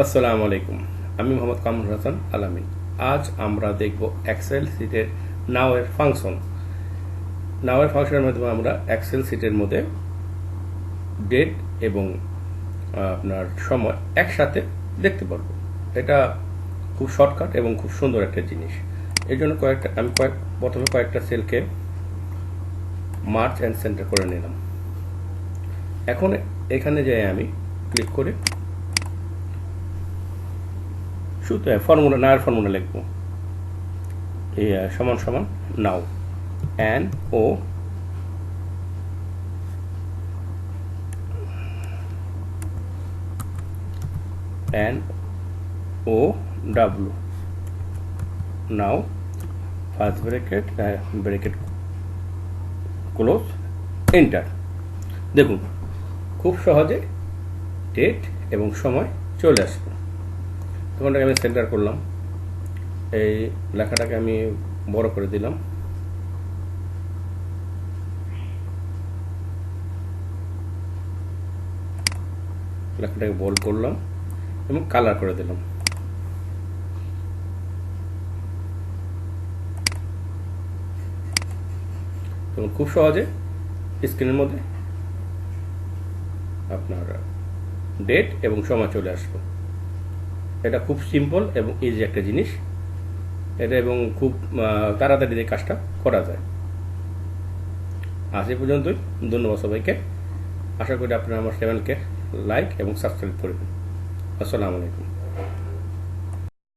আসসালামু আলাইকুম। আমি মোহাম্মদ কামরুল হাসান আলামিন। আজ আমরা দেখব এক্সেল শীটের নাওয়ের ফাংশন। নাওয়ের ফাংশনের মাধ্যমে আমরা এক্সেল শীটের মধ্যে ডেট এবং আপনার সময় একসাথে দেখতে পারবো। এটা খুব শর্টকাট এবং খুব সুন্দর একটা জিনিস। এই জন্য প্রথমে কয়েকটা সেলকে মার্জ অ্যান্ড সেন্টার করে নিলাম। এখন এখানে যাই আমি ক্লিক করে শুধু ফর্মুলা নাওয়ের ফর্মুলা লিখবো। সমান সমান নাও NO NOW নাও ফার্স্ট ব্রেকেট ক্লোজ এন্টার। দেখুন খুব সহজে ডেট এবং সময় চলে আসবে। তখন আমি সেন্টার করলাম, এই লেখাটাকে আমি বড় করে দিলাম, লেখাটাকে বোল্ড করলাম এবং কালার করে দিলাম। তখন খুব সহজে স্ক্রিনের মধ্যে আপনার ডেট এবং সময় চলে আসবে। এটা খুব সিম্পল এবং ইজি একটা জিনিস এটা, এবং খুব তাড়াতাড়ি এই কাজটা করা যায়। আজ এই পর্যন্তই। ধন্যবাদ সবাইকে। আশা করি আপনারা আমার চ্যানেলকে লাইক এবং সাবস্ক্রাইব করবেন। আসসালামু আলাইকুম।